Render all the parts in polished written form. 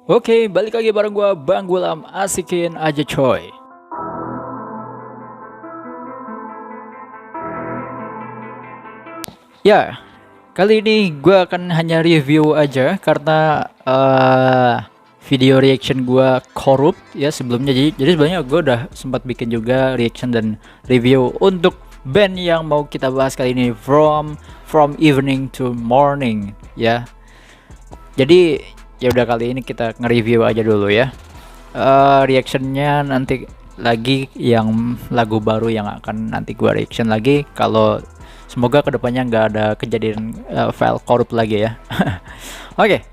Oke, balik lagi bareng gua Bang Gulam, asikin aja coy. Ya, kali ini gua akan hanya review aja karena video reaction gua korup ya sebelumnya. Jadi sebenarnya gua udah sempat bikin juga reaction dan review untuk band yang mau kita bahas kali ini, From Evening to Morning ya. Jadi ya udah, kali ini kita nge-review aja dulu ya. Reactionnya nanti lagi yang lagu baru yang akan nanti gua reaction lagi. Kalau semoga kedepannya nggak ada kejadian file korup lagi ya. Oke.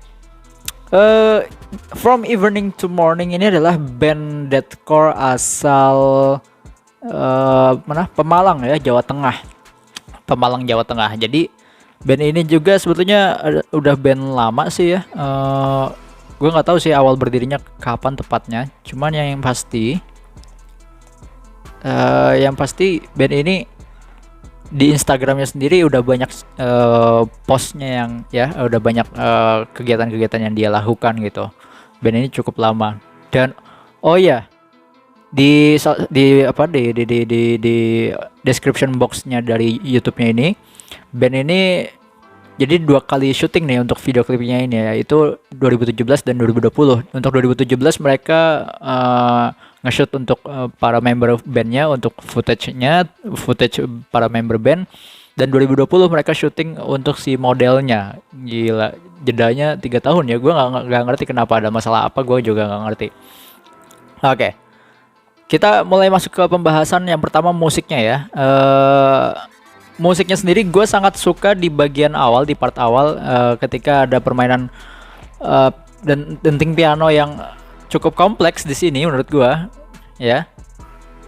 From Evening to Morning ini adalah band deathcore asal Pemalang ya, Jawa Tengah. Pemalang, Jawa Tengah. Jadi band ini juga sebetulnya udah band lama sih ya. Gue nggak tahu sih awal berdirinya kapan tepatnya. Cuman yang pasti band ini di Instagramnya sendiri udah banyak postnya yang ya udah banyak kegiatan-kegiatan yang dia lakukan gitu. Band ini cukup lama. Dan oh ya, di description boxnya dari YouTube-nya ini, band ini jadi 2 kali syuting nih untuk video klipnya ini ya, itu 2017 dan 2020. Untuk 2017 mereka nge-shoot untuk para member bandnya, untuk footage para member band. Dan 2020 mereka syuting untuk si modelnya. Gila, jedanya 3 tahun ya. Gue nggak ngerti kenapa, ada masalah apa, gue juga nggak ngerti. Oke, kita mulai masuk ke pembahasan. Yang pertama musiknya ya. Musiknya sendiri gue sangat suka di bagian awal, di part awal, ketika ada permainan dan denting piano yang cukup kompleks di sini menurut gue ya.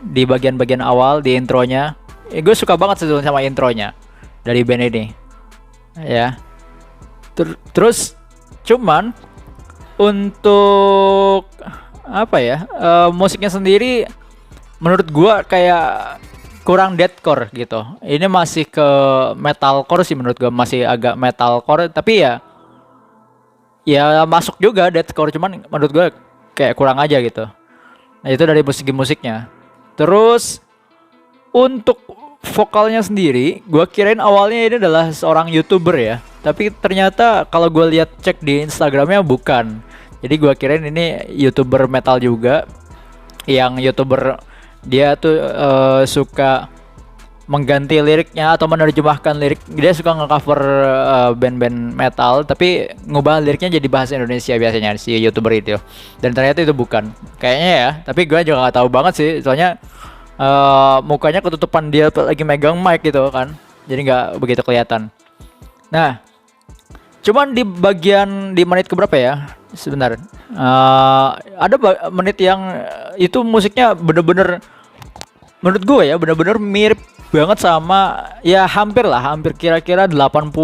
Di bagian-bagian awal, di intronya, gue suka banget sih sama intronya dari band ini ya. Terus cuman untuk apa ya, musiknya sendiri menurut gue kayak kurang deathcore gitu. Ini masih ke metalcore sih menurut gue, masih agak metalcore, tapi ya masuk juga deathcore, cuman menurut gue kayak kurang aja gitu. Nah, itu dari musiknya. Terus untuk vokalnya sendiri, gue kirain awalnya ini adalah seorang YouTuber ya, tapi ternyata kalau gue lihat cek di Instagramnya bukan. Jadi gue kirain ini YouTuber metal juga, yang YouTuber dia tuh suka mengganti liriknya atau menerjemahkan lirik. Dia suka nge-cover band-band metal tapi ngubah liriknya jadi bahasa Indonesia biasanya si YouTuber itu. Dan ternyata itu bukan kayaknya ya, tapi gue juga nggak tahu banget sih, soalnya mukanya ketutupan dia tuh lagi megang mic gitu kan, jadi nggak begitu kelihatan. Nah, cuman di menit keberapa ya, sebentar, ada menit yang itu musiknya bener-bener menurut gue ya bener-bener mirip banget sama, ya hampir kira-kira 85%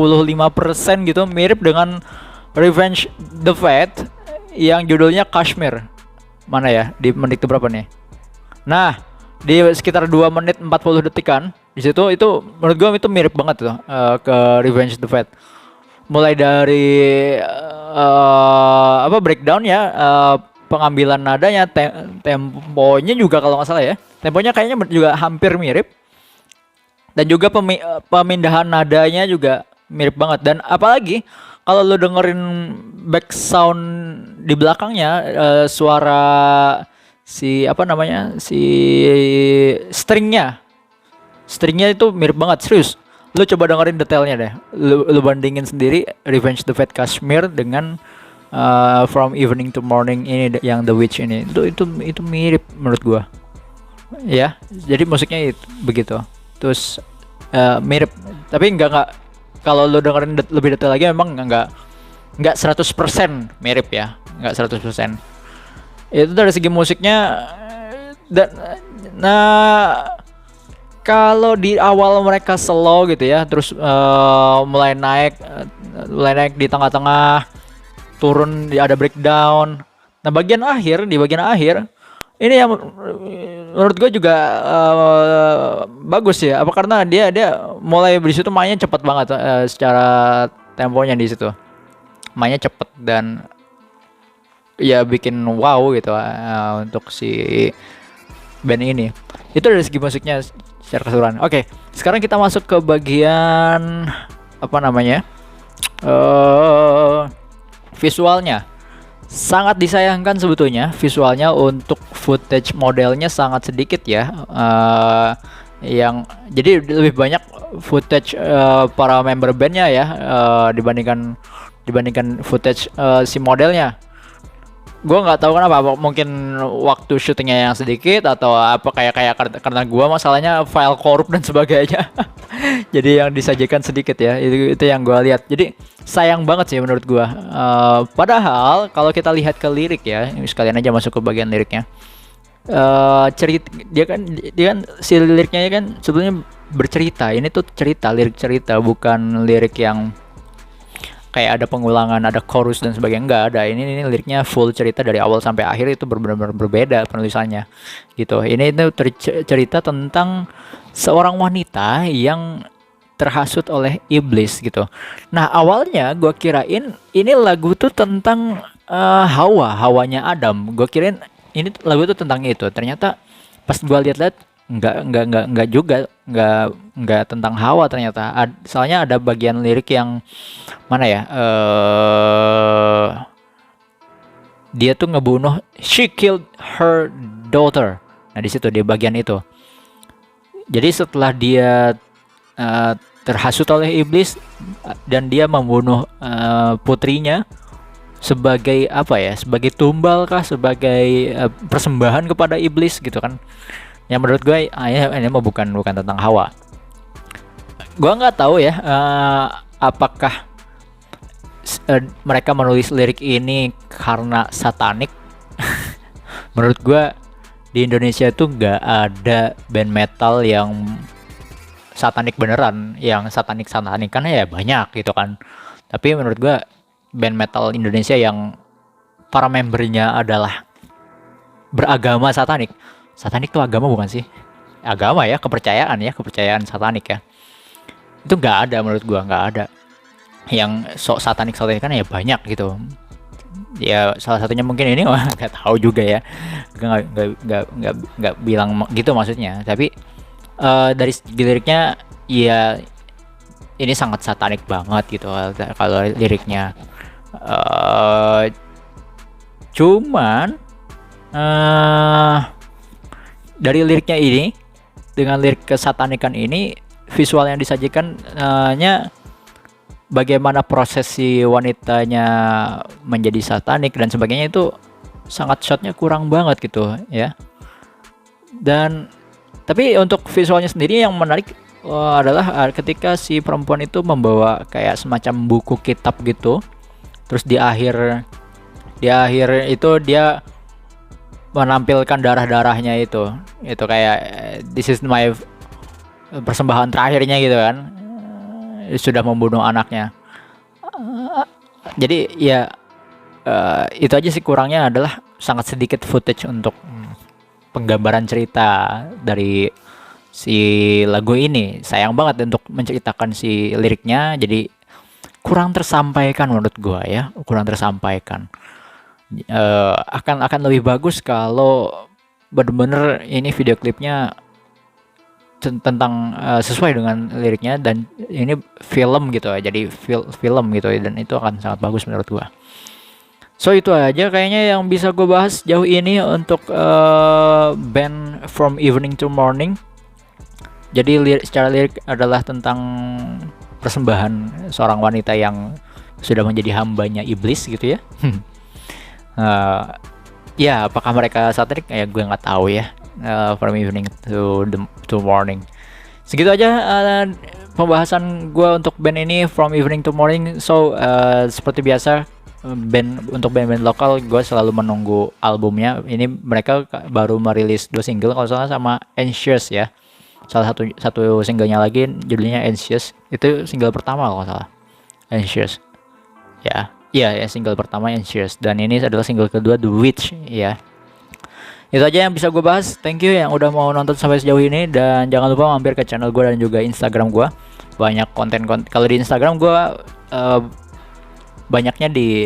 gitu, mirip dengan Revenge the Fat yang judulnya Kashmir. Mana ya, di menit keberapa nih? Nah, di sekitar 2 menit 40 detikan di situ, itu menurut gue itu mirip banget tuh ke Revenge the Fat. Mulai dari breakdown ya, pengambilan nadanya, temponya juga kalau nggak salah ya, temponya kayaknya juga hampir mirip, dan juga pemindahan nadanya juga mirip banget. Dan apalagi kalau lo dengerin back sound di belakangnya, suara si stringnya itu mirip banget, serius. Lu coba dengerin detailnya deh. Lu bandingin sendiri Revenge the Fat Kashmir dengan From Evening to Morning ini yang The Witch ini. Itu mirip menurut gua. Ya, jadi musiknya itu begitu. Terus mirip, tapi enggak kalau lu dengerin lebih detail lagi memang enggak 100% mirip ya. Enggak 100%. Itu dari segi musiknya. Dan kalau di awal mereka slow gitu ya, terus mulai naik di tengah-tengah, turun, ada breakdown. Nah, di bagian akhir ini yang menurut gue juga bagus ya. Apa karena dia mulai di situ mainnya cepat banget, secara temponya di situ mainnya cepet, dan ya bikin wow gitu untuk si band ini. Itu dari segi musiknya secara keseluruhan. Oke, sekarang kita masuk ke bagian apa namanya? Visualnya. Sangat disayangkan sebetulnya visualnya, untuk footage modelnya sangat sedikit ya. Yang jadi lebih banyak footage para member bandnya ya, dibandingkan footage si modelnya. Gue nggak tahu kenapa, mungkin waktu syutingnya yang sedikit atau apa, kayak karena gue masalahnya file korup dan sebagainya. Jadi yang disajikan sedikit ya, itu yang gue lihat. Jadi sayang banget sih menurut gue. Padahal kalau kita lihat ke lirik ya, sekalian aja masuk ke bagian liriknya. Cerita dia kan si liriknya kan sebetulnya bercerita. Ini tuh lirik cerita, bukan lirik yang kayak ada pengulangan, ada chorus dan sebagainya. Enggak ada. Ini liriknya full cerita dari awal sampai akhir, itu benar-benar berbeda penulisannya gitu. Ini itu cerita tentang seorang wanita yang terhasut oleh iblis gitu. Nah, awalnya gue kirain ini lagu tuh tentang hawanya Adam. Gue kirain ini lagu tuh tentang itu. Ternyata pas gue lihat-lihat enggak juga, enggak tentang Hawa ternyata. Soalnya ada bagian lirik yang mana ya, dia tuh ngebunuh, she killed her daughter. Nah di situ di bagian itu. Jadi setelah dia terhasut oleh iblis dan dia membunuh putrinya sebagai apa ya, sebagai tumbal kah, sebagai persembahan kepada iblis gitu kan. Yang menurut gue ini mah bukan tentang Hawa. Gue nggak tahu ya apakah mereka menulis lirik ini karena satanik. Menurut gue di Indonesia itu nggak ada band metal yang satanik beneran. Yang satanik kan ya banyak gitu kan. Tapi menurut gue band metal Indonesia yang para membernya adalah beragama satanik. Satanik itu agama bukan sih? Agama ya, kepercayaan satanik ya. Itu nggak ada menurut gua, nggak ada. Yang sok satanik kan ya banyak gitu. Ya salah satunya mungkin ini, nggak tahu juga ya. Nggak bilang gitu maksudnya. Tapi dari liriknya ya ini sangat satanik banget gitu kalau liriknya. Cuman dari liriknya ini, dengan lirik kesatanikan ini, visual yang disajikan bagaimana proses si wanitanya menjadi satanik dan sebagainya, itu sangat shotnya kurang banget gitu ya. Dan tapi untuk visualnya sendiri yang menarik adalah ketika si perempuan itu membawa kayak semacam buku kitab gitu, terus di akhir itu dia menampilkan darahnya itu kayak this is my persembahan terakhirnya gitu kan, sudah membunuh anaknya. Jadi ya itu aja sih kurangnya, adalah sangat sedikit footage untuk penggambaran cerita dari si lagu ini. Sayang banget untuk menceritakan si liriknya, jadi kurang tersampaikan menurut gua ya, kurang tersampaikan. Akan lebih bagus kalau bener-bener ini video klipnya tentang sesuai dengan liriknya, dan ini film gitu ya, jadi film gitu ya, dan itu akan sangat bagus menurut gua. So itu aja kayaknya yang bisa gue bahas jauh ini untuk band From Evening to Morning. Jadi secara lirik adalah tentang persembahan seorang wanita yang sudah menjadi hambanya iblis gitu ya. Ya apakah mereka satanik ya gue nggak tahu ya. From Evening to Morning. Segitu aja pembahasan gue untuk band ini, From Evening to Morning. So seperti biasa, untuk band-band lokal gue selalu menunggu albumnya. Ini mereka baru merilis 2 single kalau salah, sama Anxious ya. Salah satu singlenya lagi judulnya Anxious. Itu single pertama kalau salah, Anxious ya. Iya ya, single pertama Anxious, dan ini adalah single kedua, The Witch ya. Itu aja yang bisa gue bahas. Thank you yang udah mau nonton sampai sejauh ini, dan jangan lupa mampir ke channel gue dan juga Instagram gue. Banyak konten. Kalau di Instagram gue banyaknya di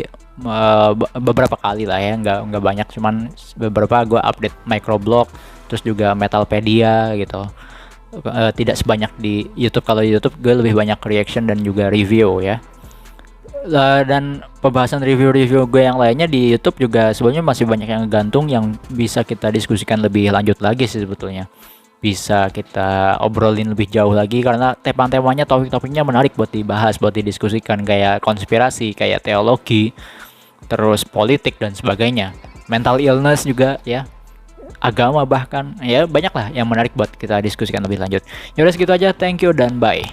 beberapa kali lah ya, nggak banyak, cuman beberapa gue update microblog, terus juga Metalpedia gitu. Tidak sebanyak di YouTube. Kalau di YouTube gue lebih banyak reaction dan juga review ya. Dan pembahasan review-review gue yang lainnya di YouTube juga sebenarnya masih banyak yang gantung yang bisa kita diskusikan lebih lanjut lagi sih sebetulnya. Bisa kita obrolin lebih jauh lagi karena tema-temanya, topik-topiknya menarik buat dibahas, buat didiskusikan, kayak konspirasi, kayak teologi, terus politik dan sebagainya. Mental illness juga ya, agama bahkan, ya banyak lah yang menarik buat kita diskusikan lebih lanjut. Ya udah segitu aja, thank you dan bye.